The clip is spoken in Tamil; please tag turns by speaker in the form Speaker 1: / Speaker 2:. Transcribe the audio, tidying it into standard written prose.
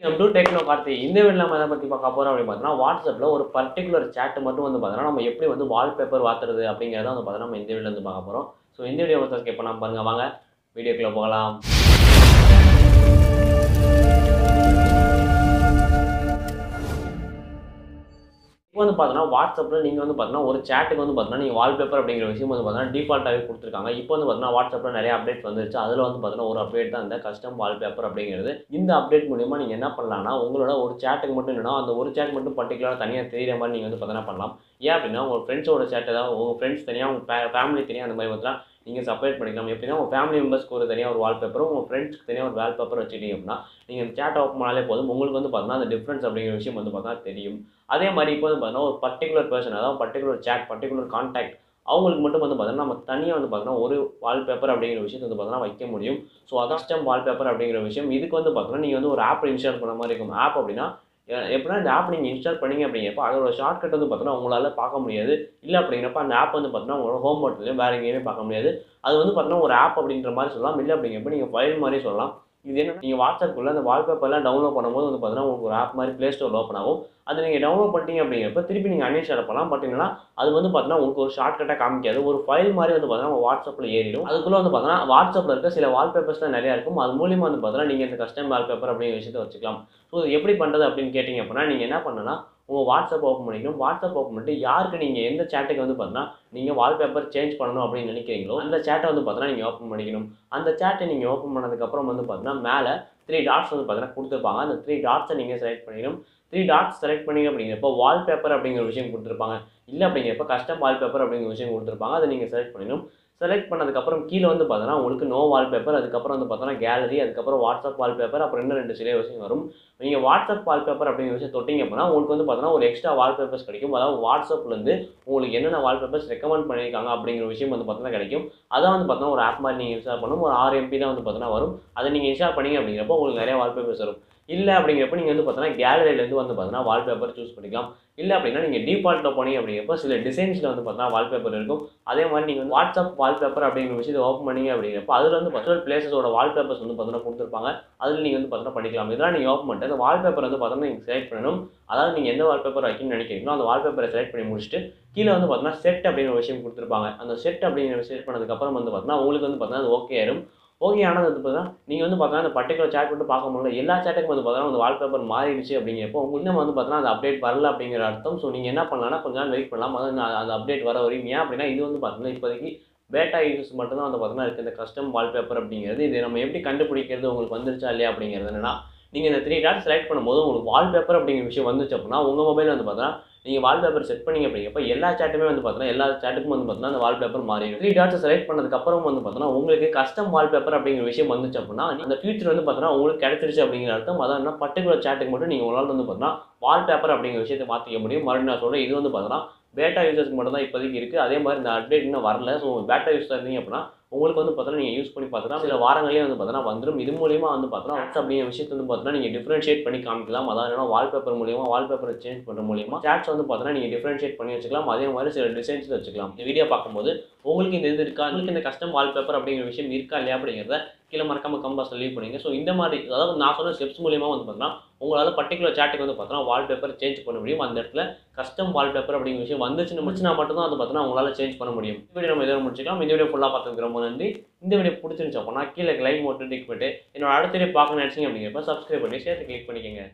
Speaker 1: Welcome to techno Karthi. இந்த வீடியோல நம்ம எதை பத்தி பார்க்க போறோம் அப்படின்னு பார்த்தீங்கன்னா, வாட்ஸ்அப்ல ஒரு பர்டிகுலர் சாட் மட்டும் வந்து பார்த்தீங்கன்னா, நம்ம எப்படி வந்து வால்பேப்பர் மாத்துறது அப்படிங்கிறத வந்து பார்த்தீங்கன்னா, நம்ம இந்த வீடியோல வந்து பார்க்க போறோம். ஸோ இந்த வீடியோ வந்து ஸ்கிப் பண்ணாம பாருங்க. வாங்க வீடியோக்குள்ள போகலாம். இப்போ வந்து பார்த்தீங்கன்னா, வாட்ஸ்அப்ல நீங்க வந்து பார்த்தீங்கன்னா, ஒரு சேட்டுக்கு வந்து பார்த்தீங்கன்னா, நீங்க வால்பேப்பர் அப்படிங்கிற விஷயம் வந்து பார்த்தீங்கன்னா, டிஃபால்ட்டாவே குடுத்துருக்காங்க. இப்போ வந்து பார்த்தீங்கன்னா, வாட்ஸ்அப்ல நிறைய அப்டேட்ஸ் வந்துருச்சு. அதுல வந்து பார்த்தீங்கன்னா, ஒரு அப்டேட் தான் இந்த கஸ்டம் வால்பேப்பர் அப்படிங்கிறது. இந்த அப்டேட் மூலியமா நீங்க என்ன பண்ணலாம்னா, உங்களோட ஒரு சேட்டுக்கு மட்டும் இல்லன்னா, அந்த ஒரு சேட் மட்டும் பர்ட்டிகுலரா தனியா தெரியிற மாரி நீங்க வந்து பார்த்தீங்கன்னா பண்ணலாம். ஏன் அப்படின்னா, உங்க ஃப்ரெண்ட்ஸோட சேட் ஏதாவது உங்க ஃப்ரெண்ட்ஸ் தனியா, உங்க ஃபேமிலி தனியா அந்த மாரி வந்துலாம் நீங்க செப்பரேட் பண்ணிக்கலாம். எப்படின்னா, உங்க ஃபேமிலி மெம்பர்ஸ்க்கு ஒரு தனியா ஒரு வால்பேப்பரும், உங்க ஃப்ரெண்ட்ஸ்க்கு தனியா ஒரு வால்பேப்பர் வச்சுட்டீங்க அப்படின்னா, நீங்க அந்த சேட்ட ஓப்பன் பண்ணாலே போதும். உங்களுக்கு வந்து பார்த்தீங்கன்னா, அந்த டிஃபரன்ஸ் அப்படிங்கிற விஷயம் வந்து பார்த்தீங்கன்னா தெரியும். அதே மாரி இப்போ வந்து பார்த்தீங்கன்னா, ஒரு பர்ட்டிகுலர் பெர்சன் அதாவது பர்ட்டிகுலர் சேட், பர்ட்டிகுலர் கான்டாக்ட் அவங்களுக்கு மட்டும் வந்து பார்த்தீங்கன்னா, நம்ம தனியா வந்து பார்த்தீங்கன்னா, ஒரு வால்பேப்பர் அப்படிங்கிற விஷயத்த வந்து பார்த்தீங்கன்னா வைக்க முடியும். ஸோ அதான் கஸ்டம் வால்பேப்பர் அப்படிங்கிற விஷயம். இதுக்கு வந்து பார்த்தீங்கன்னா, நீங்க வந்து ஒரு ஆப் இன்ஸ்டால் பண்ண மாரி இருக்கும். ஆப் அப்படின்னா, எப்படின்னா இந்த ஆப் நீங்க இன்ஸ்டால் பண்ணீங்க அப்படிங்கிறப்ப, அதோட ஷார்ட்கட் வந்து பார்த்தீங்கன்னா, உங்களால பார்க்க முடியாது. இல்ல அப்படிங்கிறப்ப அந்த ஆப் வந்து பார்த்தீங்கன்னா, உங்களோட ஹோம் பட்டன்லயும் வேற எங்கேயுமே பார்க்க முடியாது. அது வந்து பார்த்தீங்கன்னா, ஒரு ஆப் அப்படின்ற மாரி சொல்லலாம். இல்ல அப்படிங்கிறப்ப நீங்க ஃபைல் மாரி சொல்லலாம். இது என்னன்னா, நீங்க வாட்ஸ்அப்குள்ள அந்த வால்பேப்பர்லாம் டவுன்லோட் பண்ணும்போது வந்து பார்த்தீங்கன்னா, உங்களுக்கு ஒரு ஆப் மாரி Play Storeல ஓப்பன் ஆகும். அத நீங்க டவுன்லோட் பண்ணிட்டீங்க அப்படிங்கிறப்ப, திருப்பி நீங்க அன்இன்ஸ்டால் பண்ணலாம். பட் என்னன்னா, அது வந்து பார்த்தீங்கன்னா, உங்களுக்கு ஒரு ஷார்ட்கட்டா காமிக்காது. ஒரு ஃபைல் மாரி வந்து பார்த்தீங்கன்னா, உங்க வாட்ஸ்அப்ல ஏறிடும். அதுக்குள்ள வந்து பார்த்தீங்கன்னா, வாட்ஸ்அப்ல இருக்க சில வால்பேப்பர்ஸ்லாம் நெறைய இருக்கும். அது மூலியமா வந்து பார்த்தீங்கன்னா, நீங்க இந்த கஸ்டம் வால்பேப்பர் அப்படிங்கிற விஷயத்த வச்சுக்கலாம். ஸோ இது எப்படி பண்றது அப்படின்னு கேட்டீங்க அப்படின்னா, நீங்க என்ன பண்ணணும்னா, உங்க வாட்ஸ்அப் ஓப்பன் பண்ணிக்கணும். வாட்ஸ்அப் ஓப்பன் பண்ணிட்டு, யாருக்கு நீங்க எந்த சேட்டுக்கு வந்து பார்த்தீங்கன்னா, நீங்க வால்பேப்பர் சேஞ்ச் பண்ணணும் அப்படின்னு நினைக்கிறீங்களோ, அந்த சேட்ட வந்து பார்த்தீங்கன்னா, நீங்க ஓப்பன் பண்ணிக்கணும். அந்த சேட்ட நீங்க ஓப்பன் பண்ணதுக்கப்புறம் வந்து பார்த்தீங்கன்னா, மேல 3 டாட்ஸ் வந்து பார்த்தீங்கன்னா குடுத்துருப்பாங்க. அந்த 3 டாட்ஸ நீங்க செலக்ட் பண்ணிக்கணும். 3 டாட்ஸ் செலக்ட் பண்ணீங்க அப்படிங்கிறப்போ, வால்பேப்பர் அப்படிங்கிற ஒரு விஷயம் குடுத்துருப்பாங்க. இல்ல அப்படிங்கிறப்ப கஸ்டம் வால்பேப்பர் அப்படிங்கிற விஷயம் குடுத்துருப்பாங்க. அத நீங்க செலக்ட் பண்ணிக்கணும். செலக்ட் பண்ணதுக்கப்புறம் கீழ வந்து பார்த்தீங்கன்னா, உங்களுக்கு நோ வால்பேப்பர், அதுக்கப்புறம் வந்து பார்த்தீங்கன்னா கேலரி, அதுக்கப்புறம் வாட்ஸ்அப் வால்பேப்பர், அப்புறம் இன்னும் 2 சில விஷயம் வரும். நீங்க வாட்ஸ்அப் வால்பேப்பர் அப்படிங்கிற விஷயம் தொட்டீங்க அப்படின்னா, உங்களுக்கு வந்து பார்த்தீங்கன்னா, ஒரு எக்ஸ்ட்ரா வால்பேப்பர்ஸ் கிடைக்கும். அதாவது வாட்ஸ்அப்லேருந்து உங்களுக்கு என்னென்ன வால்பேப்பர்ஸ் ரெக்கமெண்ட் பண்ணியிருக்காங்க அப்படிங்கிற விஷயம் வந்து பார்த்தீங்கன்னா கிடைக்கும். அதான் வந்து பார்த்தீங்கன்னா, ஒரு ஆப் மாரி நீங்க இன்ஸ்டால் பண்ணணும். ஒரு 6 எம்பி தான் வந்து பார்த்தீங்கன்னா வரும். அத நீங்க இன்ஸ்டால் பண்ணீங்க அப்படிங்கிறப்போ, உங்களுக்கு நிறைய வால்பேப்பர்ஸ் வரும். இல்ல அப்படிங்கிறப்ப நீங்க வந்து பார்த்தீங்கன்னா, கேலரியிலேருந்து வந்து பார்த்தீங்கன்னா, வால்பேப்பர் சூஸ் பண்ணிக்கலாம். இல்ல அப்படின்னா, நீங்க டிஃபால்ட்ல போனீங்க அப்படிங்கிறப்ப, சில டிசைன்ஸ்ல வந்து பார்த்தீங்கன்னா, வால்பேப்பர் இருக்கும். அதே மாரி நீங்க வந்து வாட்ஸ்அப் வால்பேப்பர் அப்படிங்கிற விஷயத்த ஓப்பன் பண்ணீங்க அப்படிங்கிறப்ப, அதுல வந்து பர்சனல் பிளேஸஸோட வால்பேப்பர்ஸ் வந்து பார்த்தீங்கன்னா குடுத்துருப்பாங்க. அதுல நீங்க வந்து பார்த்தீங்கன்னா பண்ணிக்கலாம். இதெல்லாம் நீங்க ஓப்பன் பண்ணிட்டு, அந்த வால்பேப்பர் வந்து பார்த்தீங்கன்னா, நீங்க செலக்ட் பண்ணணும். அதாவது நீங்க எந்த வால்பேப்பர் வைக்கணும்னு நினைக்கிறீங்களோ, அந்த வால்பேப்பர செலக்ட் பண்ணி முடிச்சுட்டு, கீழ வந்து பார்த்தீங்கன்னா, செட் அப்படிங்கிற ஒரு விஷயம் குடுத்துருப்பாங்க. அந்த செட் அப்படிங்கிற செட் பண்ணதுக்கப்புறம் வந்து பார்த்தீங்கன்னா, உங்களுக்கு வந்து பார்த்தீங்கன்னா, அது ஓகே ஆயிரும். ஓகே ஆனது வந்து பார்த்தீங்கன்னா, நீங்க வந்து பார்த்தீங்கன்னா, அந்த பர்ட்டிகுலர் சேட் மட்டும் பார்க்க முடியல. எல்லா சேட்டுக்கும் வந்து பார்த்தீங்கன்னா, அந்த வால்பேப்பர் மாறிடுச்சு அப்படிங்கிறப்போ, உங்களுக்கு இன்னும் வந்து பார்த்தீங்கன்னா, அந்த அப்டேட் வரல அப்படிங்கிற அர்த்தம். ஸோ நீங்க என்ன பண்ணலாம்னா, கொஞ்ச நாள் வெயிட் பண்ணலாம். அதாவது அந்த அப்டேட் வர வரையும். ஏன் அப்படின்னா, இது வந்து பார்த்தீங்கன்னா, இப்போதைக்கு பேட்டா யூசர்ஸ் மட்டும் தான் வந்து பார்த்தீங்கன்னா இருக்கு. இந்த கஸ்டம் வால்பேப்பர் அப்படிங்கிறது. இது நம்ம எப்படி கண்டுபிடிக்கிறது, உங்களுக்கு வந்துருச்சா இல்லையா அப்படிங்கிறது என்னன்னா, நீங்க இந்த 3 டாட் செலக்ட் பண்ணும்போது உங்களுக்கு வால்பேப்பர் அப்படிங்கிற விஷயம் வந்துச்சு அப்படின்னா, உங்க மொபைல்ல வந்து பார்த்தீங்கன்னா, நீங்க வால்பேப்பர் செட் பண்ணீங்க அப்படிங்கிறப்ப, எல்லா சேட்டுமே வந்து பார்த்தீங்கன்னா, எல்லா சேட்டுக்கும் வந்து பார்த்தீங்கன்னா, அந்த வால்பேப்பர் மாறிடும். 3 டாட்ஸ செலக்ட் பண்ணதுக்கு அப்புறம் வந்து பார்த்தீங்கன்னா, உங்களுக்கு கஸ்டம் வால்பேப்பர் அப்படிங்கிற விஷயம் வந்துச்சு அப்படின்னா, அந்த ஃபியூச்சர் வந்து பார்த்தீங்கன்னா, உங்களுக்கு கிடைச்சிருச்சு அப்படிங்கிற அர்த்தம். அதான் பர்ட்டிகுலர் சேட்டுக்கு மட்டும் நீங்க உங்களால வந்து பார்த்தீங்கன்னா, வால்பேப்பர் அப்படிங்கிற விஷயத்த மாத்திக்க முடியும். மறுபடியும் நான் சொல்றேன், இது வந்து பார்த்தீங்கன்னா, பேட்டா யூசர்ஸ்க்கு மட்டும் தான் இப்போதைக்கு இருக்கு. அதே மாரி இந்த அப்டேட் இன்னும் வரல. ஸோ பேட்டா யூசரா இருந்தீங்க அப்படின்னா, உங்களுக்கு வந்து பார்த்தீங்கன்னா, நீங்க யூஸ் பண்ணி பார்த்துக்கலாம். சில வாரங்களே வந்து பார்த்தீங்கன்னா வந்துரும். இது மூலியமா வந்து பார்த்தீங்கன்னா, வாட்ஸ்அப் அப்படிங்கிற விஷயத்த வந்து பார்த்தீங்கன்னா, நீங்க டிஃபரன்ஷியேட் பண்ணி காமிக்கலாம். அதாவது என்னன்னா வால்பேப்பர் மூலியமா வால்பேப்பர சேஞ்ச் பண்ற மூலியமா சாட்ஸ் வந்து பார்த்தீங்கன்னா, நீங்க டிஃபரன்ஷியேட் பண்ணி வச்சுக்கலாம். அதே மாரி சில டிசைன்ஸ்ல வச்சுக்கலாம். இந்த வீடியோ பார்க்கும்போது, உங்களுக்கு இந்த இது இருக்கா? உங்களுக்கு இந்த கஸ்டம் வால்பேப்பர் அப்படிங்கிற விஷயம் இருக்கா இல்லையா அப்படிங்கிறத கீழ மறக்காம கமெண்ட் பாக்ஸ்ல லீவ் பண்ணுங்க. ஸோ இந்த மாரி அதாவது நான் சொன்ன ஸ்டெப்ஸ் மூலியமா வந்து பார்த்தீங்கன்னா, உங்களால பர்ட்டிகுலர் சேட்டுக்கு வந்து பார்த்தீங்கன்னா, வால்பேப்பர் சேஞ்ச் பண்ண முடியும். அந்த இடத்துல கஸ்டம் வால்பேப்பர் அப்படிங்கிற விஷயம் வந்துச்சுன்னா மட்டும் தான் வந்து பார்த்தீங்கன்னா, உங்களால சேஞ்ச் பண்ண முடியும். இந்த வீடியோ நம்ம இதோட முடிச்சுக்கலாம். இந்த வீடியோ ஃபுல்லா பார்த்ததுக்கு ரொம்ப நன்றி. இந்த வீடியோ புடிச்சிருந்துச்சு அப்படின்னா, கீழ லைக் மட்டும் டிக் பண்ணிட்டு, என்னோட அடுத்த வீடியோ பார்க்கணும்னு நினைச்சீங்க அப்படிங்கிறப்ப சப்ஸ்கிரைப் பண்ணி சேர்த்து கிளிக் பண்ணிக்கங்க.